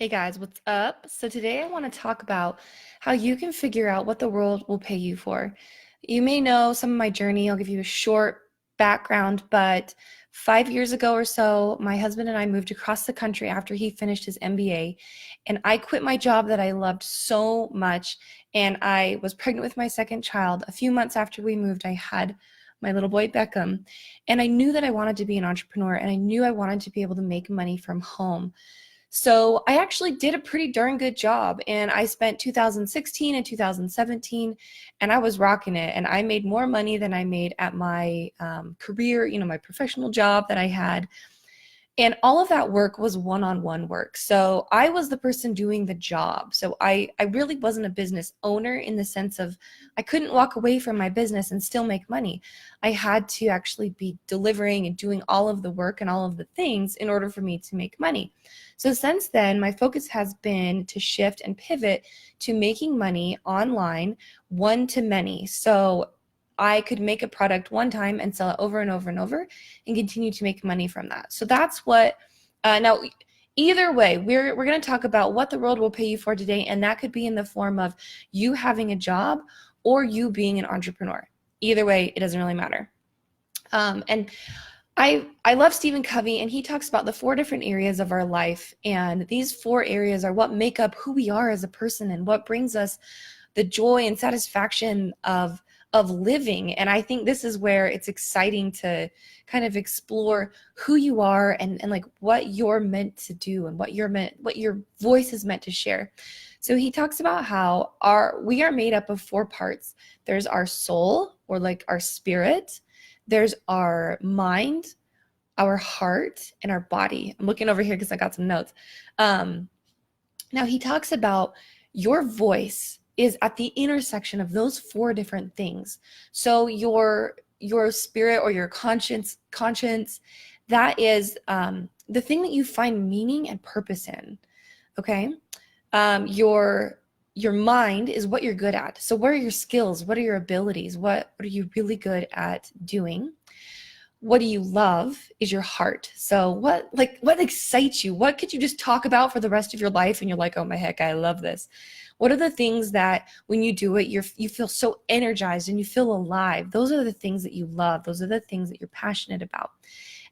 Hey guys, what's up? So today I want to talk about how you can figure out what the world will pay you for. You may know some of my journey. I'll give you a short background, but 5 years ago or so, my husband and I moved across the country after he finished his MBA, and I quit my job that I loved so much, and I was pregnant with my second child. A few months after we moved, I had my little boy Beckham, and I knew that I wanted to be an entrepreneur, and I knew I wanted to be able to make money from home. So I actually did a pretty darn good job, and I spent 2016 and 2017, and I was rocking it. And I made more money than I made at my career, my professional job that I had. And all of that work was one-on-one work. So I was the person doing the job. So I really wasn't a business owner in the sense of I couldn't walk away from my business and still make money. I had to actually be delivering and doing all of the work and all of the things in order for me to make money. So since then, my focus has been to shift and pivot to making money online, one to many. So I could make a product one time and sell it over and over and over and continue to make money from that. So that's what, now, either way, we're going to talk about what the world will pay you for today. And that could be in the form of you having a job or you being an entrepreneur. Either way, it doesn't really matter. And I love Stephen Covey, and he talks about the 4 different areas of our life. And these 4 areas are what make up who we are as a person and what brings us the joy and satisfaction of living. And I think this is where it's exciting to kind of explore who you are and like what you're meant to do and what your voice is meant to share. So he talks about how we are made up of 4 parts. There's our soul, or like our spirit. There's our mind, our heart, and our body. I'm looking over here because I got some notes. Now he talks about your voice is at the intersection of those 4 different things. So your spirit or your conscience, that is the thing that you find meaning and purpose in. Okay. Your mind is what you're good at. So what are your skills? What are your abilities? What are you really good at doing? What do you love is your heart. So what excites you? What could you just talk about for the rest of your life and you're like, oh my heck, I love this. What are the things that when you do it, you feel so energized and you feel alive? Those are the things that you love. Those are the things that you're passionate about.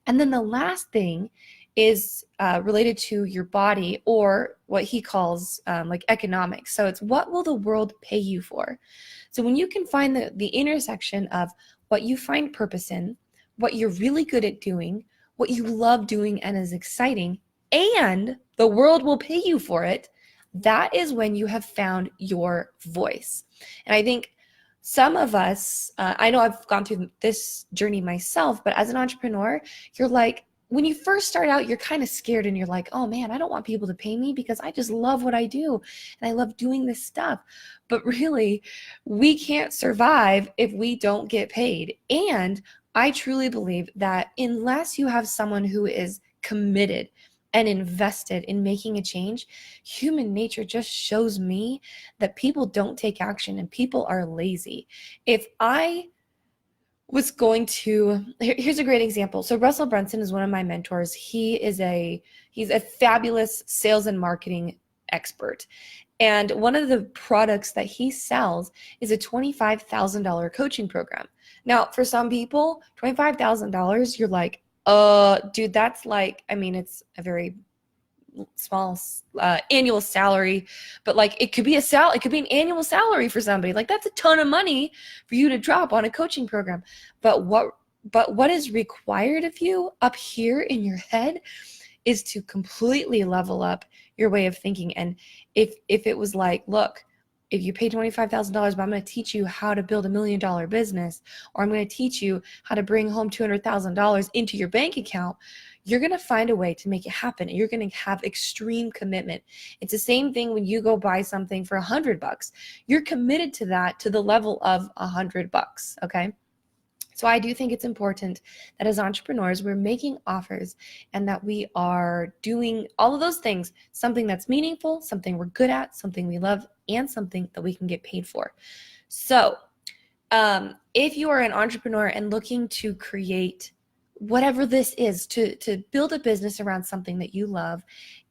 And then the last thing is related to your body, or what he calls like economics. So it's what will the world pay you for? So when you can find the intersection of what you find purpose in, what you're really good at doing, what you love doing and is exciting, and the world will pay you for it, that is when you have found your voice. And I think some of us, I know I've gone through this journey myself, but as an entrepreneur, you're like, when you first start out, you're kind of scared and you're like, oh man, I don't want people to pay me because I just love what I do and I love doing this stuff. But really, we can't survive if we don't get paid. And I truly believe that unless you have someone who is committed and invested in making a change, human nature just shows me that people don't take action and people are lazy. If I was going to, here's a great example. So Russell Brunson is one of my mentors. He's a fabulous sales and marketing expert. And one of the products that he sells is a $25,000 coaching program. Now, for some people, $25,000, you're like, dude, that's like, I mean, it's a very small annual salary, but like it could be it could be an annual salary for somebody. Like that's a ton of money for you to drop on a coaching program. But what is required of you up here in your head is to completely level up your way of thinking. And if it was like, look, if you pay $25,000, but I'm going to teach you how to build $1 million business, or I'm going to teach you how to bring home $200,000 into your bank account, you're going to find a way to make it happen. And you're going to have extreme commitment. It's the same thing when you go buy something for $100. You're committed to that to the level of $100. Okay. So I do think it's important that as entrepreneurs, we're making offers and that we are doing all of those things, something that's meaningful, something we're good at, something we love, and something that we can get paid for. So if you are an entrepreneur and looking to create whatever this is, to build a business around something that you love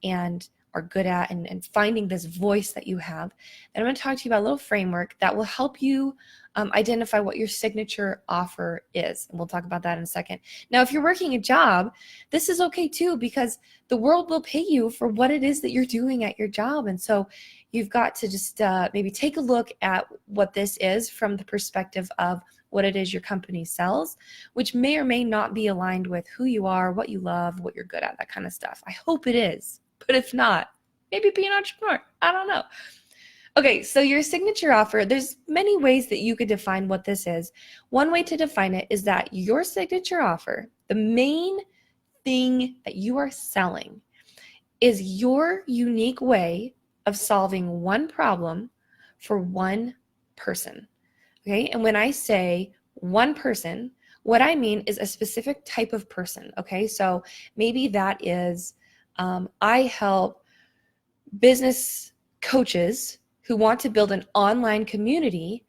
and are good at and finding this voice that you have, then I'm going to talk to you about a little framework that will help you identify what your signature offer is. And we'll talk about that in a second. Now, if you're working a job, this is okay too, because the world will pay you for what it is that you're doing at your job. And so you've got to just maybe take a look at what this is from the perspective of what it is your company sells, which may or may not be aligned with who you are, what you love, what you're good at, that kind of stuff. I hope it is, but if not, maybe be an entrepreneur. I don't know. Okay, so your signature offer, there's many ways that you could define what this is. One way to define it is that your signature offer, the main thing that you are selling, is your unique way of solving one problem for one person. Okay, and when I say one person, what I mean is a specific type of person. Okay, so maybe that is I help business coaches who want to build an online community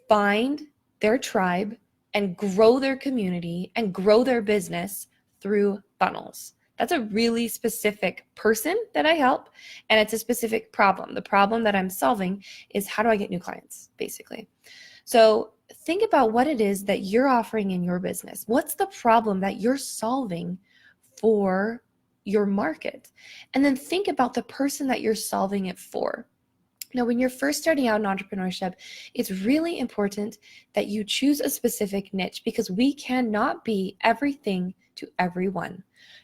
find their tribe and grow their community and grow their business through funnels. That's a really specific person that I help, and it's a specific problem. The problem that I'm solving is, how do I get new clients, basically. So think about what it is that you're offering in your business. What's the problem that you're solving for your market? And then think about the person that you're solving it for. Now, when you're first starting out in entrepreneurship, it's really important that you choose a specific niche, because we cannot be everything to everyone.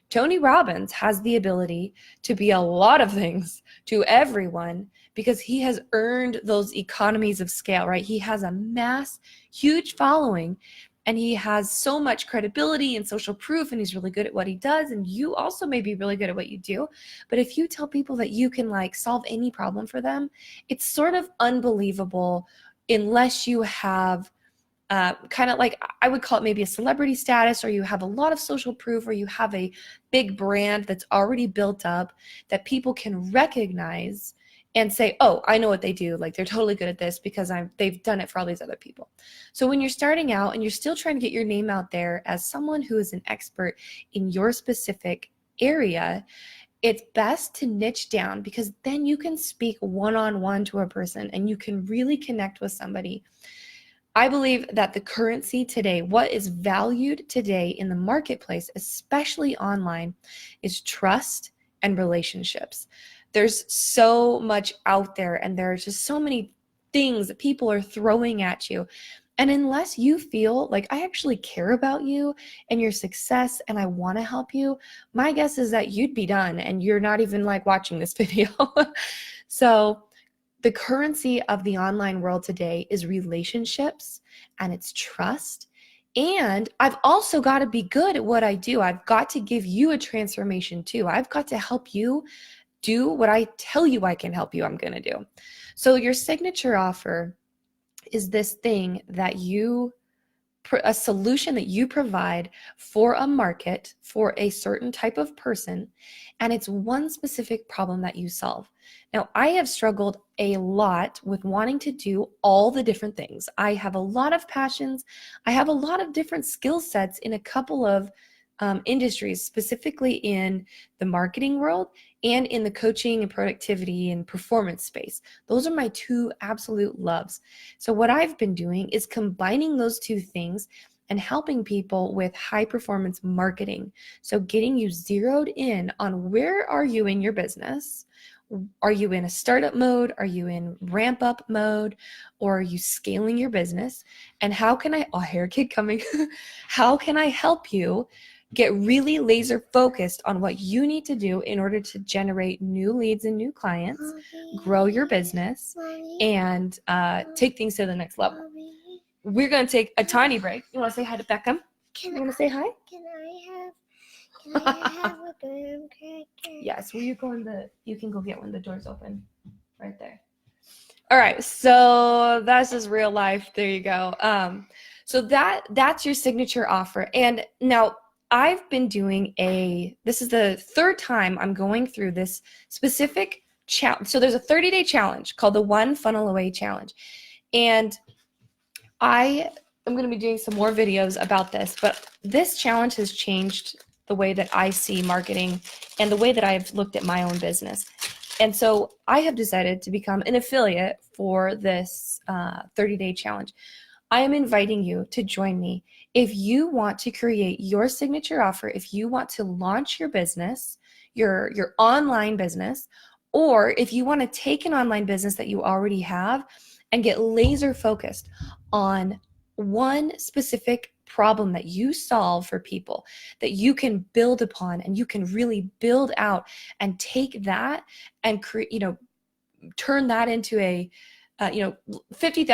Tony Robbins has the ability to be a lot of things to everyone because he has earned those economies of scale, right? He has a huge following, and he has so much credibility and social proof, and he's really good at what he does. And you also may be really good at what you do. But if you tell people that you can solve any problem for them, it's sort of unbelievable unless you have kind of I would call it maybe a celebrity status, or you have a lot of social proof, or you have a big brand that's already built up that people can recognize and say, oh, I know what they do. They're totally good at this because they've done it for all these other people. So when you're starting out and you're still trying to get your name out there as someone who is an expert in your specific area, it's best to niche down, because then you can speak one-on-one to a person and you can really connect with somebody. I believe that the currency today, what is valued today in the marketplace, especially online, is trust and relationships. There's so much out there, and there's just so many things that people are throwing at you. And unless you feel like I actually care about you and your success and I want to help you, my guess is that you'd be done and you're not even watching this video. So the currency of the online world today is relationships, and it's trust. And I've also got to be good at what I do. I've got to give you a transformation too. I've got to help you do what I tell you I can help you I'm going to do. So your signature offer is this thing that a solution that you provide for a market, for a certain type of person, and it's one specific problem that you solve. Now, I have struggled a lot with wanting to do all the different things. I have a lot of passions. I have a lot of different skill sets in a couple of industries, specifically in the marketing world and in the coaching and productivity and performance space. Those are my two absolute loves. So what I've been doing is combining those two things and helping people with high performance marketing. So getting you zeroed in on, where are you in your business? Are you in a startup mode? Are you in ramp up mode? Or are you scaling your business? And how can hair kid coming. How can I help you get really laser focused on what you need to do in order to generate new leads and new clients, grow your business, and take things to the next level? We're going to take a tiny break. You want to say hi to Beckham? You want to say hi? Can I have a graham cracker? Yes. You can go get one. The door's open right there. All right. So that's just real life. There you go. So that's your signature offer. And now, I've been doing this is the third time I'm going through this specific challenge. So there's a 30-day challenge called the One Funnel Away Challenge. And I am going to be doing some more videos about this, but this challenge has changed the way that I see marketing and the way that I've looked at my own business. And so I have decided to become an affiliate for this 30-day challenge. I am inviting you to join me. If you want to create your signature offer, if you want to launch your business, your online business, or if you want to take an online business that you already have and get laser focused on one specific problem that you solve for people that you can build upon and you can really build out and take that and create, turn that into a $50,000,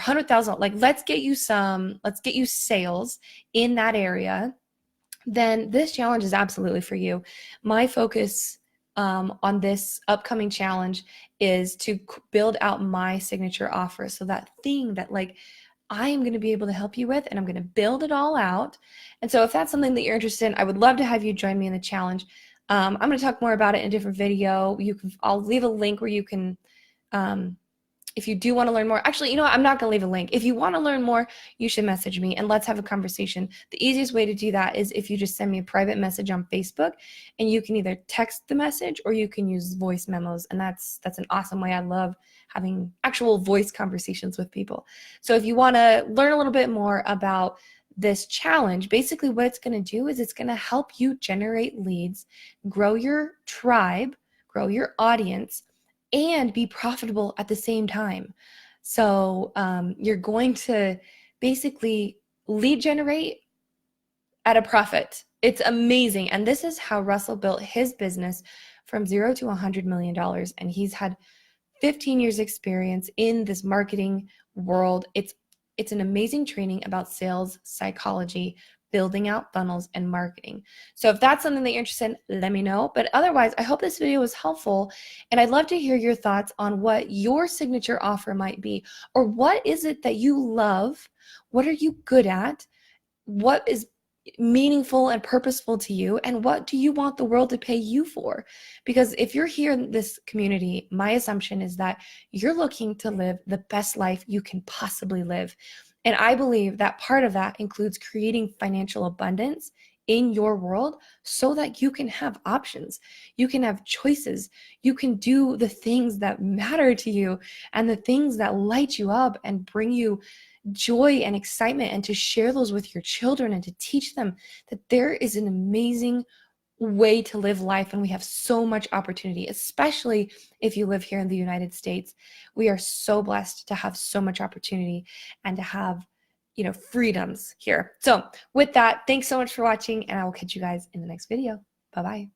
$100,000, like let's get you sales in that area, then this challenge is absolutely for you. My focus on this upcoming challenge is to build out my signature offer. So that thing that like I am going to be able to help you with, and I'm going to build it all out. And so if that's something that you're interested in, I would love to have you join me in the challenge. I'm going to talk more about it in a different video. I'll leave a link where you can, if you do want to learn more, actually, I'm not going to leave a link. If you want to learn more, you should message me and let's have a conversation. The easiest way to do that is if you just send me a private message on Facebook, and you can either text the message or you can use voice memos. And that's an awesome way. I love having actual voice conversations with people. So if you want to learn a little bit more about this challenge, basically what it's going to do is it's going to help you generate leads, grow your tribe, grow your audience, and be profitable at the same time. So you're going to basically lead generate at a profit. It's amazing. And this is how Russell built his business from $0 to $100 million. And he's had 15 years experience in this marketing world. It's an amazing training about sales psychology, building out funnels, and marketing. So if that's something that you're interested in, let me know. But otherwise, I hope this video was helpful, and I'd love to hear your thoughts on what your signature offer might be, or what is it that you love? What are you good at? What is meaningful and purposeful to you, and what do you want the world to pay you for? Because if you're here in this community, my assumption is that you're looking to live the best life you can possibly live. And I believe that part of that includes creating financial abundance in your world so that you can have options, you can have choices, you can do the things that matter to you and the things that light you up and bring you joy and excitement, and to share those with your children and to teach them that there is an amazing way to live life, and we have so much opportunity, especially if you live here in the United States. We are so blessed to have so much opportunity and to have freedoms here. So with that, thanks so much for watching, and I will catch you guys in the next video. Bye-bye.